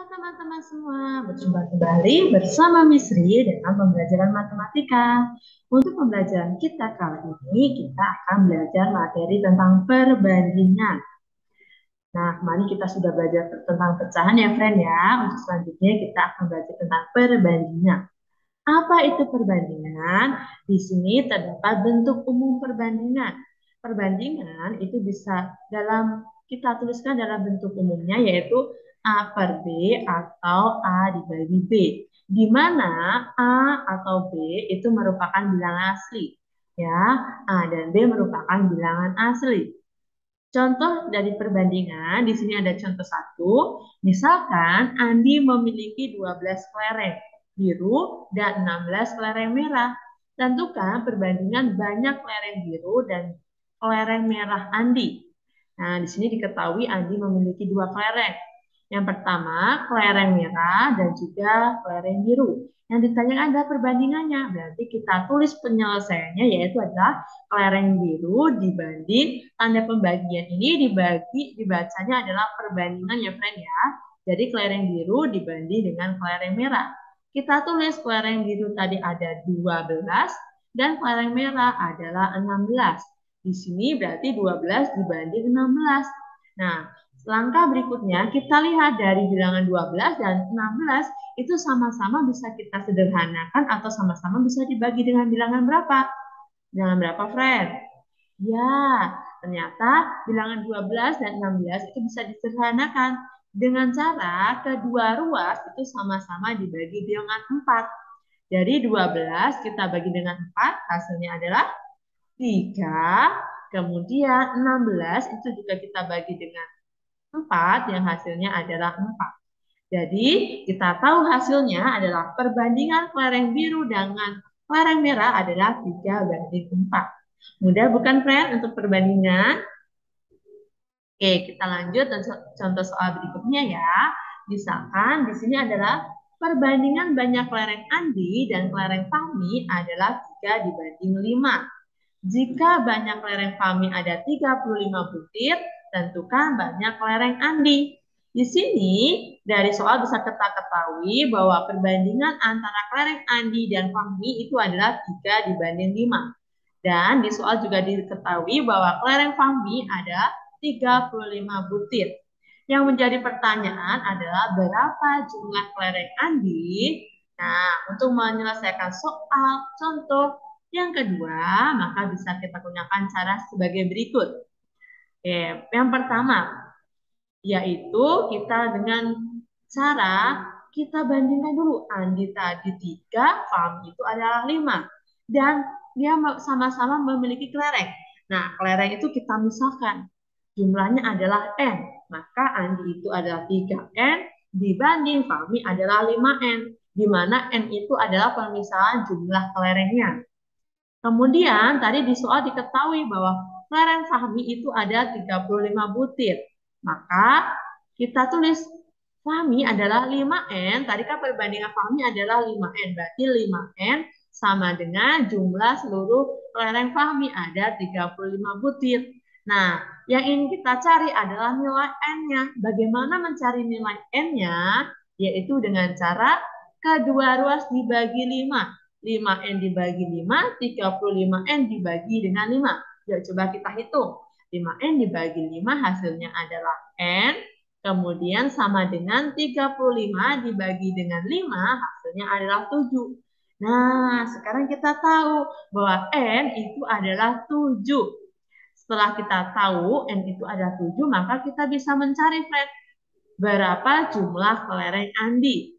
Teman-teman semua, berjumpa kembali bersama Misri dalam pembelajaran matematika. Untuk pembelajaran kita kali ini, kita akan belajar materi tentang perbandingan. Nah, kemarin kita sudah belajar tentang pecahan ya, friend ya. Untuk selanjutnya kita akan belajar tentang perbandingan. Apa itu perbandingan? Di sini terdapat bentuk umum perbandingan. Perbandingan itu bisa kita tuliskan dalam bentuk umumnya yaitu A per B atau A dibagi B. Di mana A atau B itu merupakan bilangan asli. Ya, A dan B merupakan bilangan asli. Contoh dari perbandingan, di sini ada contoh satu. Misalkan Andi memiliki 12 kelereng biru dan 16 kelereng merah. Tentukan perbandingan banyak kelereng biru dan kelereng merah Andi. Nah, di sini diketahui Andi memiliki dua kelereng. Yang pertama, kelereng merah dan juga kelereng biru. Yang ditanyakan adalah perbandingannya. Berarti kita tulis penyelesaiannya yaitu adalah kelereng biru dibanding tanda pembagian ini dibacanya adalah perbandingan ya friend ya. Jadi kelereng biru dibanding dengan kelereng merah. Kita tulis kelereng biru tadi ada 12 dan kelereng merah adalah 16. Di sini berarti 12 dibanding 16. Nah, langkah berikutnya kita lihat dari bilangan 12 dan 16 itu sama-sama bisa kita sederhanakan atau sama-sama bisa dibagi dengan bilangan berapa? Bilangan berapa, friend? Ya, ternyata bilangan 12 dan 16 itu bisa disederhanakan dengan cara kedua ruas itu sama-sama dibagi dengan 4. Jadi 12 kita bagi dengan 4, hasilnya adalah 3. Kemudian 16 itu juga kita bagi dengan 4, yang hasilnya adalah 4. Jadi kita tahu hasilnya adalah perbandingan kelereng biru dengan kelereng merah adalah 3:4. Mudah bukan, friend, untuk perbandingan? Oke, kita lanjut dan contoh soal berikutnya ya. Misalkan di sini adalah perbandingan banyak kelereng Andi dan kelereng Fahmi adalah 3:5. Jika banyak kelereng Fahmi ada 35 butir, tentukan banyak kelereng Andi. Di sini dari soal bisa kita ketahui bahwa perbandingan antara kelereng Andi dan Fahmi itu adalah 3:5. Dan di soal juga diketahui bahwa kelereng Fahmi ada 35 butir. Yang menjadi pertanyaan adalah berapa jumlah kelereng Andi? Nah, untuk menyelesaikan soal contoh yang kedua, maka bisa kita gunakan cara sebagai berikut. Oke, yang pertama, yaitu kita dengan cara kita bandingkan dulu. Andi tadi 3, Fahmi itu adalah 5. Dan dia sama-sama memiliki kelereng. Nah, kelereng itu kita misalkan. Jumlahnya adalah N. Maka Andi itu adalah 3N dibanding Fahmi adalah 5N. Di mana N itu adalah pemisahan jumlah kelerengnya. Kemudian tadi di soal diketahui bahwa kelereng Fahmi itu ada 35 butir. Maka kita tulis Fahmi adalah 5N. Tadi kan perbandingan Fahmi adalah 5N. Berarti 5N sama dengan jumlah seluruh kelereng Fahmi ada 35 butir. Nah, yang ingin kita cari adalah nilai N-nya. Bagaimana mencari nilai N-nya? Yaitu dengan cara kedua ruas dibagi 5. 5N dibagi 5, 35N dibagi dengan 5. Yuk coba kita hitung. 5N dibagi 5 hasilnya adalah N. Kemudian sama dengan 35 dibagi dengan 5 hasilnya adalah 7. Nah, sekarang kita tahu bahwa N itu adalah 7. Setelah kita tahu N itu adalah 7, maka kita bisa mencari, friend, berapa jumlah kelereng Andi.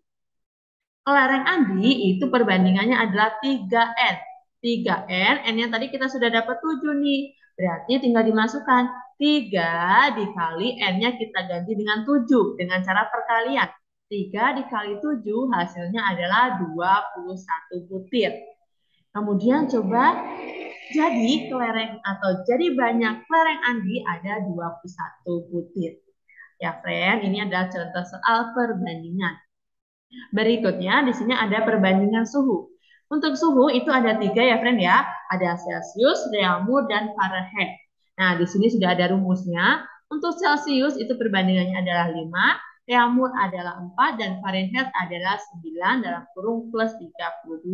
Kelereng Andi itu perbandingannya adalah 3N. 3N, N-nya tadi kita sudah dapat 7 nih. Berarti tinggal dimasukkan 3 dikali N-nya kita ganti dengan 7 dengan cara perkalian. 3 dikali 7 hasilnya adalah 21 butir. Kemudian coba jadi banyak kelereng Andi ada 21 butir. Ya, friend, ini adalah contoh soal perbandingan. Berikutnya di sini ada perbandingan suhu. Untuk suhu itu ada 3 ya, friend ya. Ada Celcius, Reaumur, dan Fahrenheit. Nah, di sini sudah ada rumusnya. Untuk Celcius itu perbandingannya adalah 5. Reaumur adalah 4 dan Fahrenheit adalah 9 dalam kurung plus 32.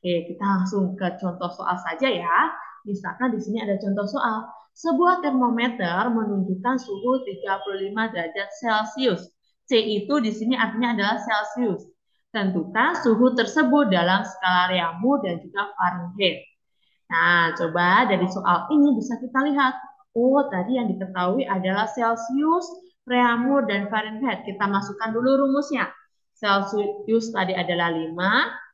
Oke, kita langsung ke contoh soal saja ya. Misalkan di sini ada contoh soal. Sebuah termometer menunjukkan suhu 35 derajat Celcius. C itu di sini artinya adalah Celcius. Tentukan suhu tersebut dalam skala Reaumur dan juga Fahrenheit. Nah, coba dari soal ini bisa kita lihat. Oh, tadi yang diketahui adalah Celcius, Reaumur, dan Fahrenheit. Kita masukkan dulu rumusnya. Celcius tadi adalah 5,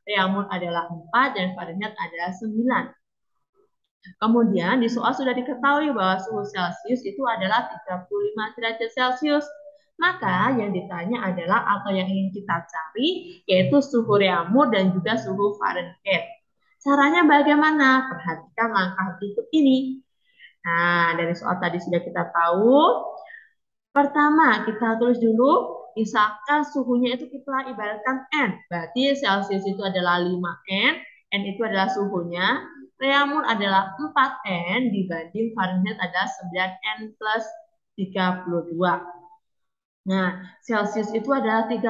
Reaumur adalah 4, dan Fahrenheit adalah 9. Kemudian di soal sudah diketahui bahwa suhu Celcius itu adalah 35 derajat Celcius. Maka yang ditanya adalah atau yang ingin kita cari yaitu suhu Reaumur dan juga suhu Fahrenheit. Caranya bagaimana? Perhatikan langkah berikut ini. Nah, dari soal tadi sudah kita tahu. Pertama, kita tulis dulu, misalkan suhunya itu kita ibaratkan N. Berarti Celcius itu adalah 5N, N itu adalah suhunya. Reaumur adalah 4N dibanding Fahrenheit adalah 9N plus 32. Nah, Celcius itu adalah 35.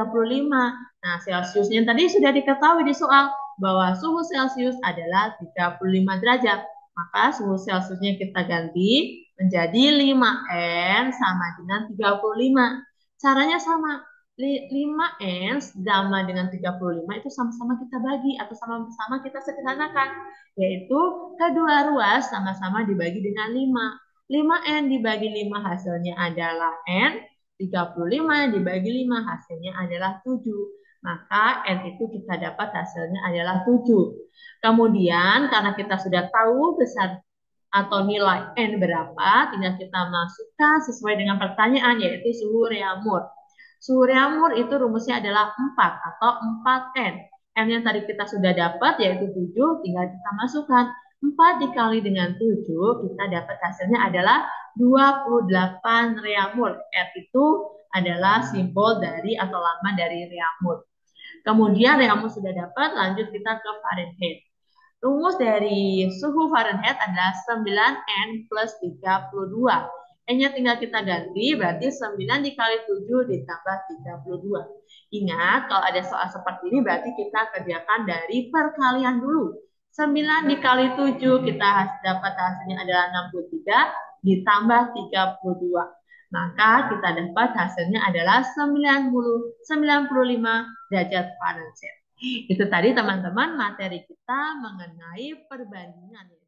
Nah, Celciusnya tadi sudah diketahui di soal bahwa suhu Celcius adalah 35 derajat. Maka suhu Celciusnya kita ganti menjadi 5N sama dengan 35. Caranya sama. 5N sama dengan 35 itu sama-sama kita bagi atau sama-sama kita sederhanakan. Yaitu kedua ruas sama-sama dibagi dengan 5. 5N dibagi 5 hasilnya adalah N. 35 dibagi 5 hasilnya adalah 7. Maka N itu kita dapat hasilnya adalah 7. Kemudian karena kita sudah tahu besar atau nilai N berapa, tinggal kita masukkan sesuai dengan pertanyaan yaitu suhu Reaumur. Suhu Reaumur itu rumusnya adalah 4 atau 4N. N yang tadi kita sudah dapat yaitu 7, tinggal kita masukkan. 4 dikali dengan 7, kita dapat hasilnya adalah 28 Reaumur. R itu adalah simbol dari atau lambang dari Reaumur. Kemudian Reaumur sudah dapat, lanjut kita ke Fahrenheit. Rumus dari suhu Fahrenheit adalah 9N plus 32. N-nya tinggal kita ganti, berarti 9 dikali 7 ditambah 32. Ingat, kalau ada soal seperti ini, berarti kita kerjakan dari perkalian dulu. 9 dikali 7, kita dapat hasilnya adalah 63, ditambah 32. Maka kita dapat hasilnya adalah 95 derajat Fahrenheit. Itu tadi teman-teman materi kita mengenai perbandingan.